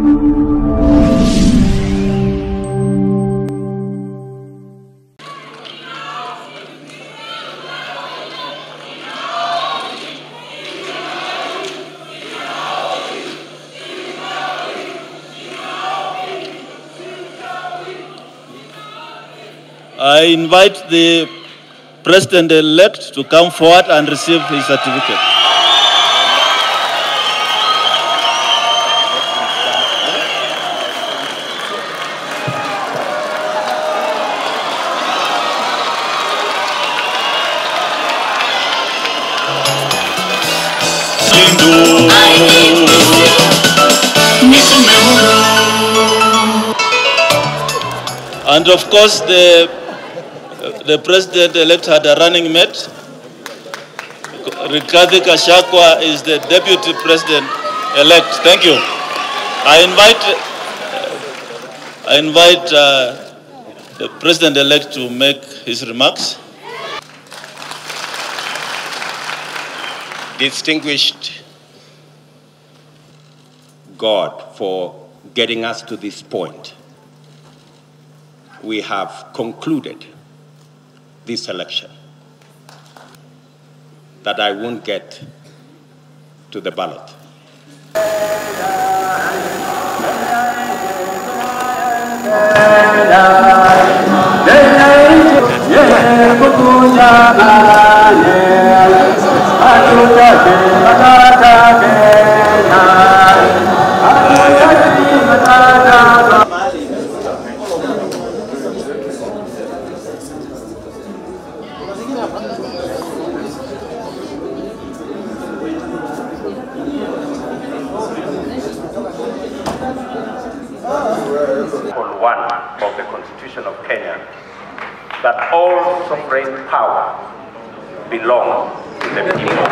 I invite the President-elect to come forward and receive his certificate. And of course, the President-elect had a running mate. Rigathi Gachagua is the Deputy President-elect. Thank you. I invite the President-elect to make his remarks. Distinguished God for getting us to this point. We have concluded this election that I won't get to the ballot. Article 1 of the Constitution of Kenya, that all sovereign power belongs to the people.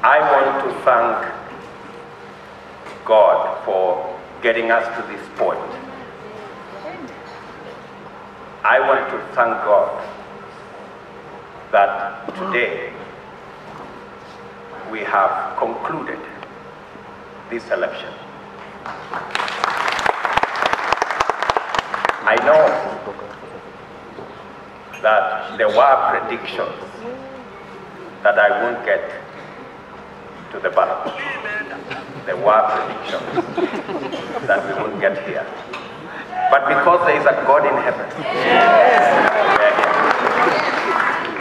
I want to thank God for getting us to this point. I want to thank God that today we have concluded this election. I know that there were predictions that I won't get to the ballot. There were predictions that we won't get here. But because there is a God in heaven,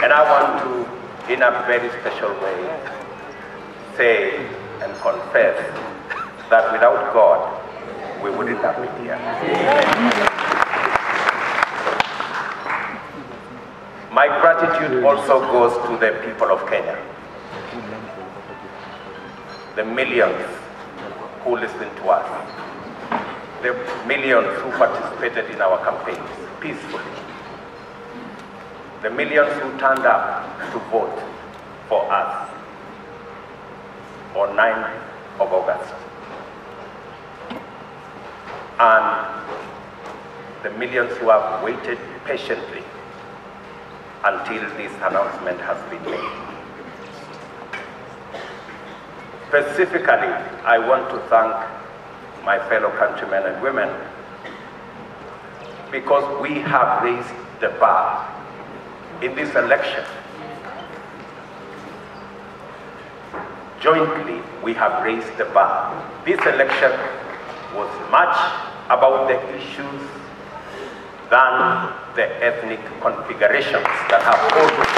and I want to, in a very special way, say and confess that without God, we wouldn't have been here. My gratitude also goes to the people of Kenya, the millions who listened to us, the millions who participated in our campaigns peacefully, the millions who turned up to vote for us on 9th of August, and the millions who have waited patiently until this announcement has been made. Specifically, I want to thank my fellow countrymen and women because we have raised the bar in this election. Jointly, we have raised the bar. This election was much about the issues than the ethnic configurations that have always.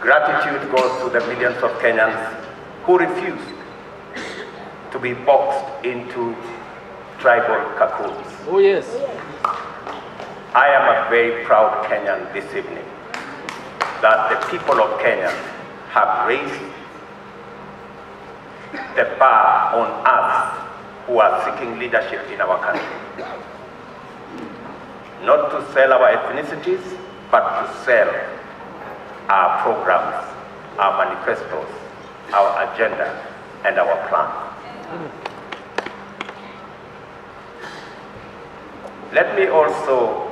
Gratitude goes to the millions of Kenyans who refused to be boxed into tribal cocoons. Oh yes. I am a very proud Kenyan this evening that the people of Kenya have raised the bar on us who are seeking leadership in our country. Not to sell our ethnicities, but to sell our programs, our manifestos, our agenda, and our plan. Let me also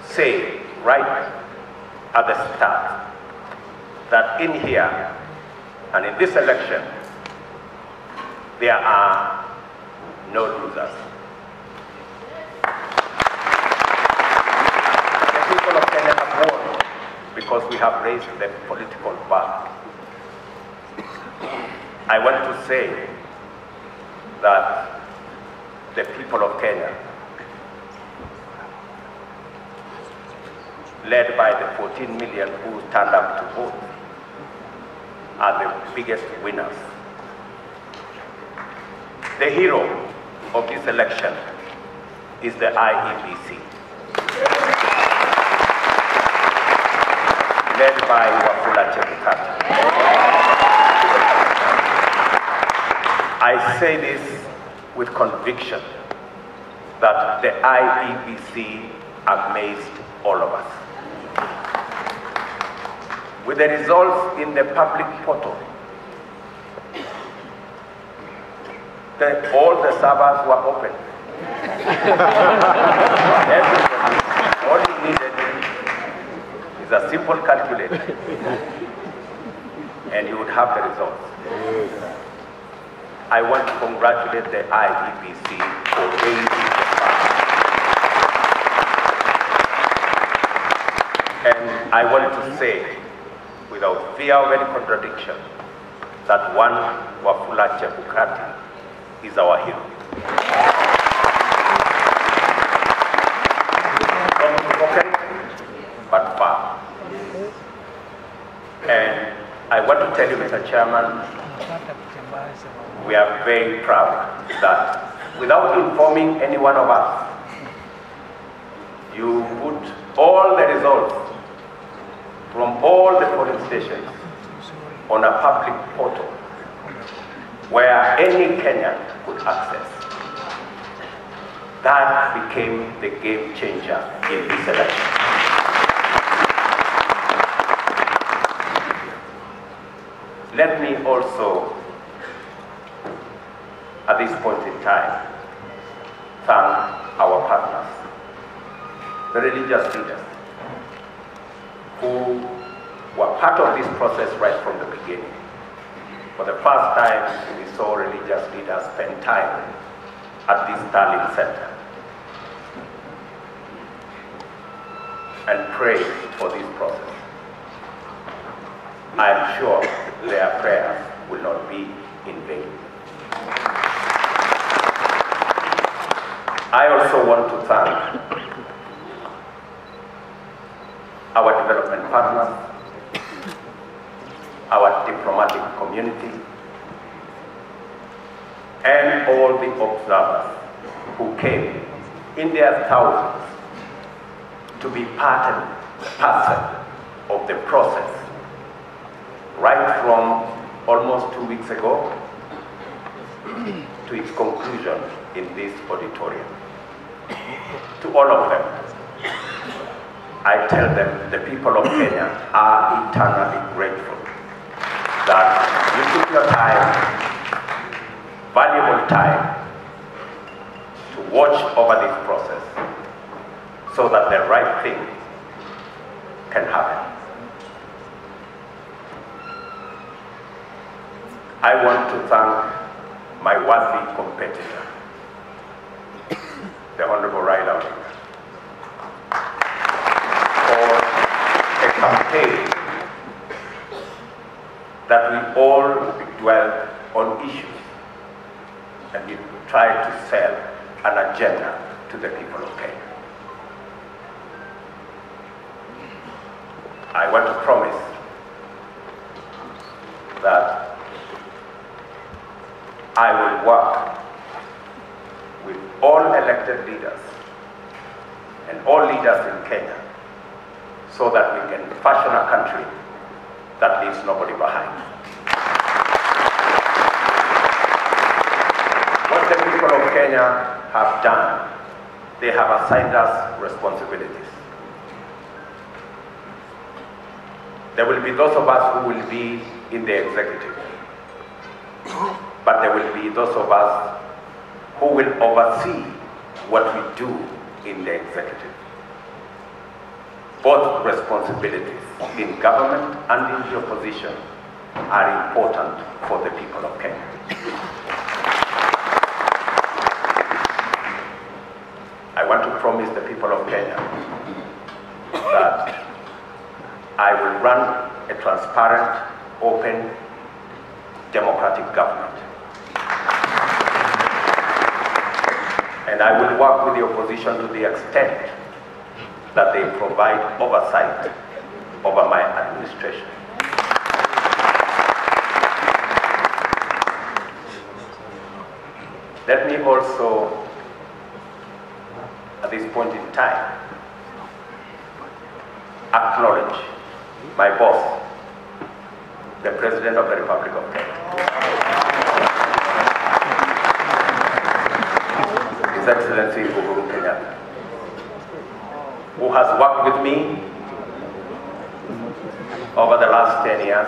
say right at the start that in here and in this election, there are no losers. The people of Kenya have won because we have raised the political bar. I want to say that the people of Kenya, led by the 14 million who stand up to vote, are the biggest winners. The hero of this election is the IEBC, led by Wafula Chebukati. I say this with conviction that the IEBC amazed all of us. With the results in the public portal, all the servers were open. Everybody, all you needed is a simple calculator, and you would have the results. I want to congratulate the IEBC for raising the fund. And I want to say, without fear of any contradiction, that one Wafula Chebukati is our hero. Not spoken, but far. And I want to tell you, Mr. Chairman, we are very proud that without informing any one of us, you put all the results from all the polling stations on a public portal where any Kenyan could access. That became the game changer in this election. Let me also, at this point in time, thank our partners, the religious leaders, who were part of this process right from the beginning. For the first time, we saw religious leaders spend time at this Darling Center and pray for this process. I am sure their prayers will not be in vain. I also want to thank our development partners, our diplomatic community, and all the observers who came in their thousands to be part and parcel of the process, right from almost 2 weeks ago to its conclusion in this auditorium. To all of them, I tell them the people of Kenya are eternally grateful that you took your time, valuable time, to watch over this process so that the right thing can happen. I want to thank my worthy competitor, the Honorable Raila Odinga, for a campaign that we all dwell on issues and we try to sell an agenda to the people of Kenya. I want to promise that I will work with all elected leaders and all leaders in Kenya so that we can fashion a country that leaves nobody behind. What the people of Kenya have done, they have assigned us responsibilities. There will be those of us who will be in the executive, but there will be those of us who will oversee what we do in the executive. both responsibilities in government and in the opposition are important for the people of Kenya. I want to promise the people of Kenya that I will run a transparent, open, democratic government. And I will work with the opposition to the extent that they provide oversight over my administration. Let me also, at this point in time, acknowledge my boss, the President of the Republic of Kenya. His Excellency Uhuru Kenyatta, who has worked with me over the last 10 years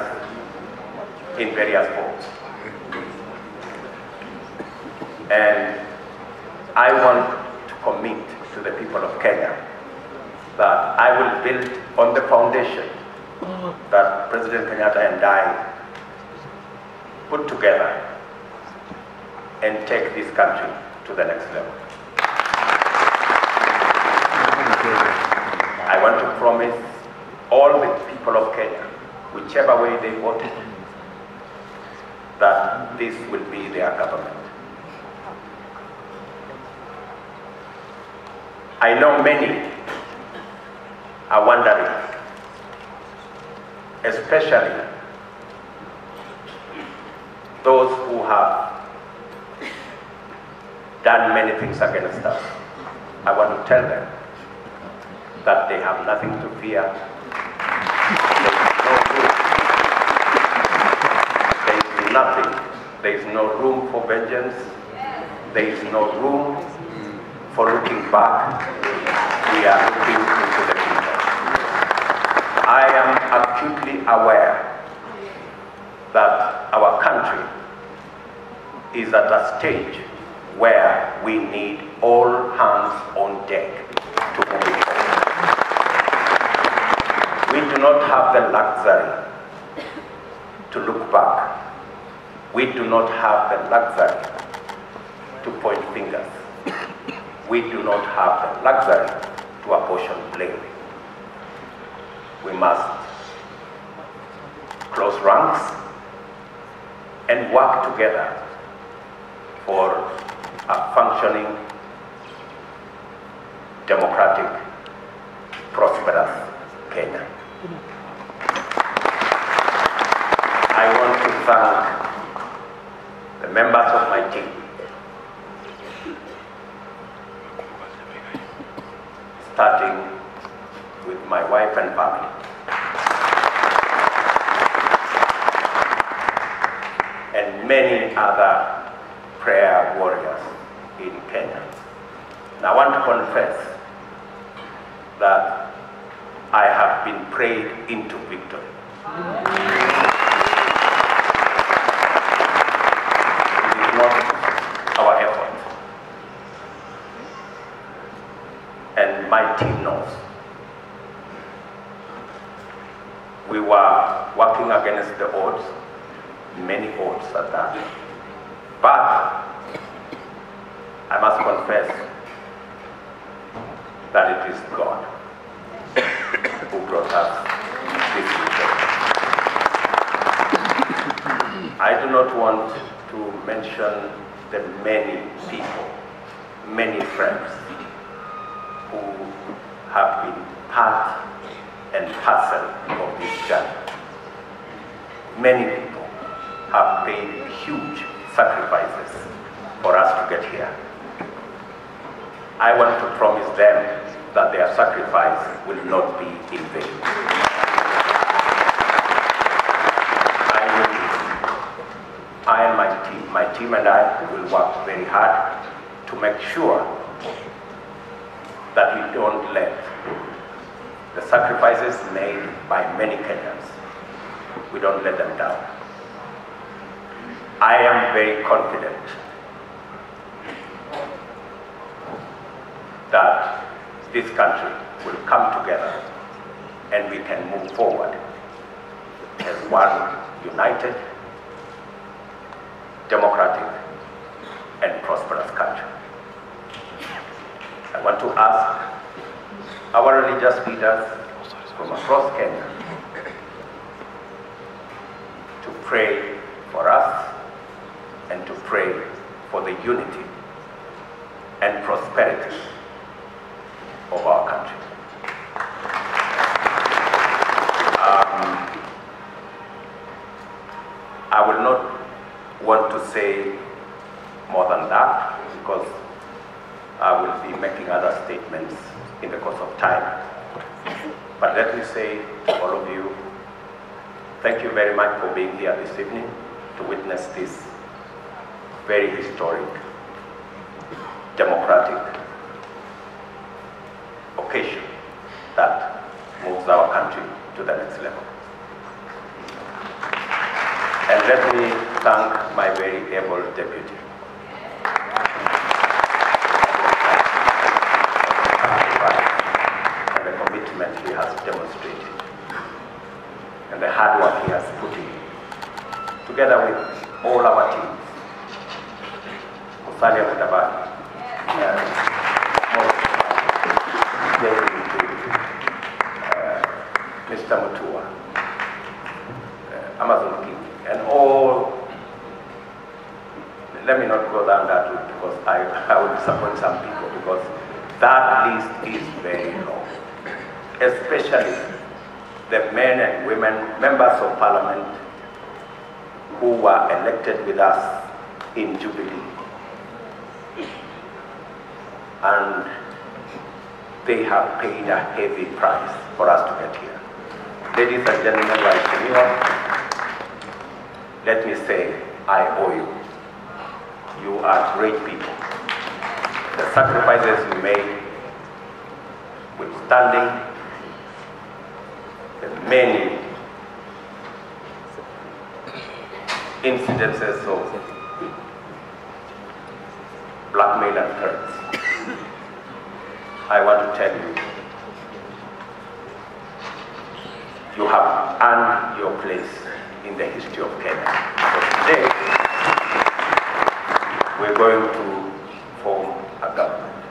in various forms. And I want to commit to the people of Kenya that I will build on the foundation that President Kenyatta and I put together and take this country to the next level. I want to promise all the people of Kenya, whichever way they voted, that this will be their government. I know many are wondering, especially those who have done many things against us. I want to tell them that they have nothing to fear. There is nothing. There is no room for vengeance. There is no room for looking back. We are looking into the future. I am acutely aware that our country is at a stage where we need all hands on deck to move it forward. We do not have the luxury to look back. We do not have the luxury to point fingers. We do not have the luxury to apportion blame. We must close ranks and work together for a functioning, democratic, prosperous Kenya. I want to thank the members of my team, starting with my wife and family, and many other prayer warriors in Kenya. And I want to confess that I have been prayed into victory. It is not our effort. And my team knows. We were working against the odds, many odds at that. But I must confess that it is God who brought us this victory. I do not want to mention the many people, many friends who have been part and parcel of this journey. Many people have paid huge sacrifices for us to get here. I want to promise them that their sacrifice will not be in vain. I and my team and I will work very hard to make sure that we don't let the sacrifices made by many Kenyans, we don't let them down. I am very confident that this country will come together and we can move forward as one united, democratic, and prosperous country. I want to ask our religious leaders from across Kenya to pray for us and to pray for the unity and prosperity of our country. I will not want to say more than that because I will be making other statements in the course of time. But let me say to all of you, thank you very much for being here this evening to witness this very historic, democratic occasion that moves our country to the next level. And let me thank my very able deputy. And the commitment he has demonstrated, and the hard work he has put in, together with all our teams. Musalia Mudavadi, Mr. Mutua, Amazon King, and all. Let me not go down that route because I will disappoint some people, because that list is very long. Especially the men and women, members of parliament who were elected with us in Jubilee. And they have paid a heavy price for us to get here. Ladies and gentlemen, let me say, I owe you. You are great people. The sacrifices you made, withstanding the many incidences of blackmail and threats. I want to tell you, you have earned your place in the history of Kenya. So today, we're going to form a government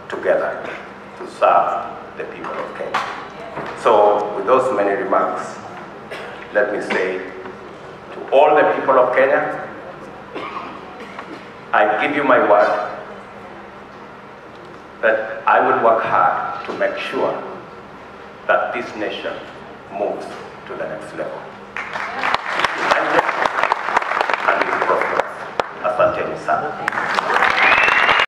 together to serve the people of Kenya. So with those many remarks, let me say to all the people of Kenya, I give you my word that I will work hard to make sure that this nation moves to the next level. And is prosperous. Asanteni sana.